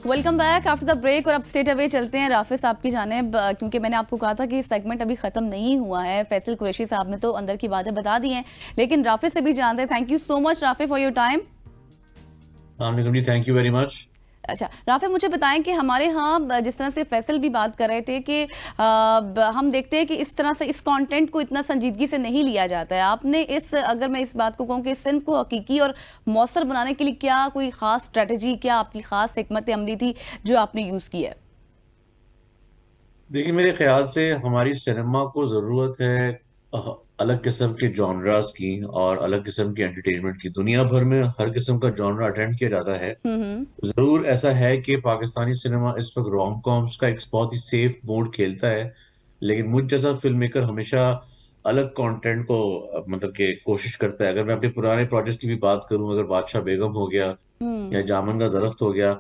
Welcome back after the break. और अब state away चलते हैं राफे साहब की जानिब, क्योंकि मैंने आपको कहा था कि सेगमेंट अभी खत्म नहीं हुआ है। फैसल कुरैशी साहब ने तो अंदर की बातें बता दी हैं, लेकिन राफे से भी जानते हैं। Thank you so much Rafe for your time. Thank you very much. अच्छा राफे, मुझे बताएं कि हमारे यहाँ जिस तरह से फैसल भी बात कर रहे थे कि हम देखते हैं कि इस तरह से इस कंटेंट को इतना संजीदगी से नहीं लिया जाता है। आपने अगर मैं इस बात को कहूँ कि इस सिंध को हकीकी और मौसर बनाने के लिए क्या कोई खास स्ट्रेटजी, क्या आपकी खास हिकमत अमली थी जो आपने यूज की है? देखिए, मेरे ख्याल से हमारी सिनेमा को ज़रूरत है अलग किस्म के जॉनरास की और अलग किस्म की एंटरटेनमेंट की। दुनिया भर में हर किस्म का जॉनरा अटेंड किया जाता है। हम्म। ज़रूर ऐसा है कि पाकिस्तानी सिनेमा इस वक्त रोम कॉम्स का एक बहुत ही सेफ मोड खेलता है, लेकिन मुझ जैसा फिल्म मेकर हमेशा अलग कंटेंट को मतलब कि कोशिश करता है। अगर मैं अपने पुराने प्रोजेक्ट्स की भी बात करूं, अगर बादशाह बेगम हो गया हम्म। या जामन का दरख्त हो गया,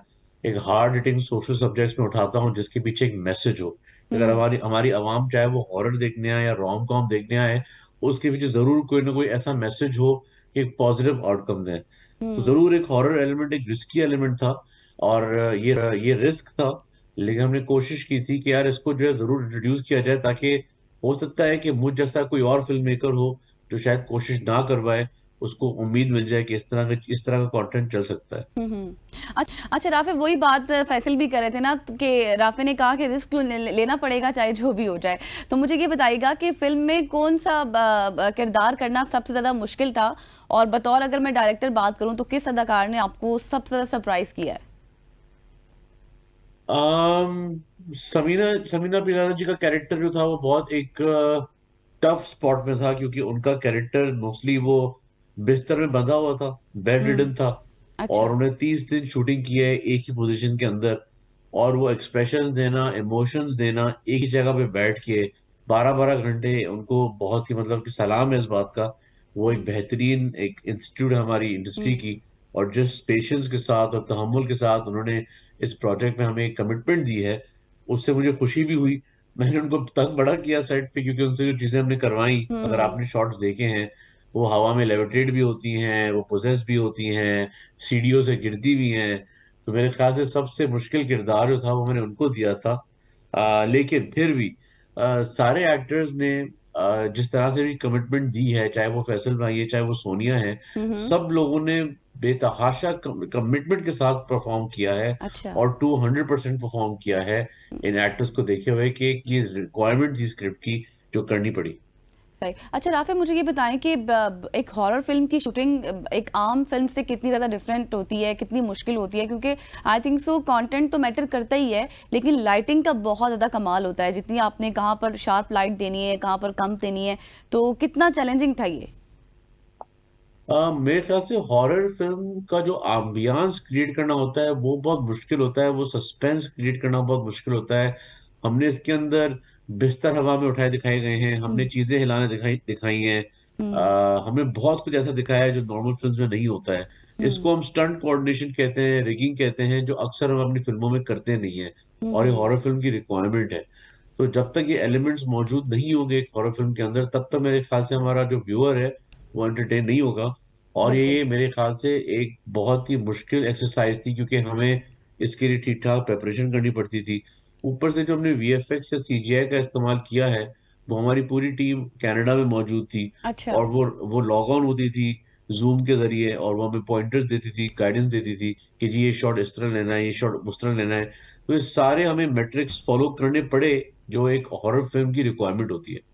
एक हार्ड हिटिंग सोशल सब्जेक्ट्स में उठाता हूँ जिसके पीछे एक मैसेज हो। अगर हम्म। हमारी हमारी आवाम चाहे वो हॉरर देखने आए या रोम कॉम देखने आए, उसके पीछे जरूर कोई ना कोई ऐसा मैसेज हो कि एक पॉजिटिव आउटकम दे। तो हम्म। जरूर एक हॉरर एलिमेंट, एक रिस्की एलिमेंट था, और ये रिस्क था। लेकिन हमने कोशिश की थी कि यार इसको जो है जरूर इंट्रोड्यूस किया जाए, ताकि हो सकता है कि मुझ जैसा कोई और फिल्म मेकर हो जो शायद कोशिश ना करवाए, उसको उम्मीद मिल जाए कि इस तरह का कंटेंट चल सकता है। अच्छा राफे, वही बात फैसल भी कर रहे थे ना कि राफे ने कहा कि रिस्क लेना पड़ेगा चाहे जो भी हो जाए। तो मुझे ये बताइएगा कि फिल्म में कौन सा किरदार करना सबसे ज्यादा मुश्किल था, और बतौर अगर मैं डायरेक्टर बात करूं तो किस अदाकार ने आपको सबसे ज्यादा सरप्राइज किया है? समीना समीना पिलानी जी का कैरेक्टर जो था वो बहुत एक टफ स्पॉट में था, क्योंकि उनका कैरेक्टर मोस्टली वो बिस्तर में बंधा हुआ था, बेड हम्म। रिडन था। और अच्छा। उन्हें 30 दिन शूटिंग की है एक ही पोजीशन के अंदर, और वो एक्सप्रेशंस देना, इमोशंस देना एक ही जगह पे बैठ के 12-12 घंटे, उनको बहुत ही मतलब कि सलाम है इस बात का। वो एक हम्म। बेहतरीन एक इंस्टीट्यूट है हमारी इंडस्ट्री हम्म। की। और जिस पेशेंस के साथ और तहम्मुल के साथ उन्होंने इस प्रोजेक्ट में हमें कमिटमेंट दी है, उससे मुझे खुशी भी हुई। मैंने उनको तंग बड़ा किया सेट पे, क्योंकि उनसे जो चीजें हमने करवाई, अगर हम्म। आपने शॉट्स देखे हैं, वो हवा में लेविटेट भी होती हैं, वो पोजेस भी होती हैं, सीढ़ियों से गिरती भी हैं। तो मेरे ख्याल से सबसे मुश्किल किरदार जो था वो मैंने उनको दिया था। लेकिन फिर भी सारे एक्टर्स ने जिस तरह से भी कमिटमेंट दी है, चाहे वो फैसल भाई है, चाहे वो सोनिया है, हम्म। सब लोगों ने बेतहाशा कमिटमेंट के साथ परफॉर्म किया है। अच्छा। और 200% परफॉर्म किया है इन एक्टर्स को देखे हुए कि ये रिक्वायरमेंट थी स्क्रिप्ट की जो करनी पड़ी। सही। अच्छा राफे, मुझे ये बताएं कि एक हॉरर फिल्म की शूटिंग एक आम फिल्म से कितनी ज़्यादा डिफरेंट होती है, कितनी मुश्किल होती है? क्योंकि आई थिंक सो कंटेंट तो मैटर करता ही है, लेकिन लाइटिंग का बहुत ज़्यादा कमाल होता है। जितनी आपने कहाँ पर शार्प लाइट देनी है, कहाँ पर कम देनी है, तो कितना चैलेंजिंग था ये? मेरे ख्याल से हॉरर फिल्म का जो एम्बियंस क्रिएट करना होता है वो बहुत मुश्किल होता है, वो सस्पेंस क्रिएट करना बहुत मुश्किल होता है। हमने इसके अंदर बिस्तर हवा में उठाए दिखाए गए हैं, हमने हम्म। चीजें हिलाने दिखाई दिखाई हैं। हम्म। हमने बहुत कुछ ऐसा दिखाया है जो नॉर्मल फिल्म्स में नहीं होता है। हम्म। इसको हम स्टंट कोऑर्डिनेशन कहते हैं, रिगिंग कहते हैं, जो अक्सर हम अपनी फिल्मों में करते नहीं है। और ये हम्म। हॉरर फिल्म की रिक्वायरमेंट है। तो जब तक ये एलिमेंट्स मौजूद नहीं होंगे एक हॉरर फिल्म के अंदर, तब तक मेरे ख्याल से हमारा जो व्यूअर है वो एंटरटेन नहीं होगा। और बिल्कुल। ये मेरे ख्याल से एक बहुत ही मुश्किल एक्सरसाइज थी, क्योंकि हमें इसके लिए ठीक ठाक प्रेपरेशन करनी पड़ती थी। ऊपर से जो हमने वीएफएक्स या सीजीआई का इस्तेमाल किया है, वो हमारी पूरी टीम कनाडा में मौजूद थी। अच्छा। और वो लॉग ऑन होती थी जूम के जरिए, और वो हमें पॉइंटर्स देती थी, गाइडेंस देती थी कि जी ये शॉट इस तरह लेना है, ये शॉट उस तरह लेना है। तो ये सारे हमें मेट्रिक्स फॉलो करने पड़े, जो एक हॉरर फिल्म की रिक्वायरमेंट होती है।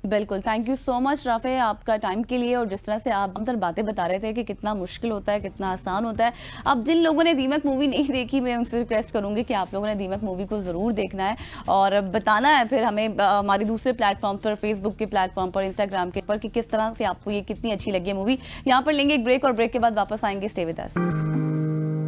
बिल्कुल। Thank you so much Rafe आपका टाइम के लिए, और जिस तरह से आप अंदर बातें बता रहे थे कि कितना मुश्किल होता है, कितना आसान होता है। अब जिन लोगों ने दीमक मूवी नहीं देखी, मैं उनसे रिक्वेस्ट करूंगी कि आप लोगों ने दीमक मूवी को ज़रूर देखना है और बताना है फिर हमें हमारी दूसरे प्लेटफॉर्म पर, फेसबुक के प्लेटफॉर्म पर, इंस्टाग्राम के पर, कि किस तरह से आपको ये कितनी अच्छी लगी है मूवी। यहाँ पर लेंगे एक ब्रेक, और ब्रेक के बाद वापस आएंगे। Stay with us.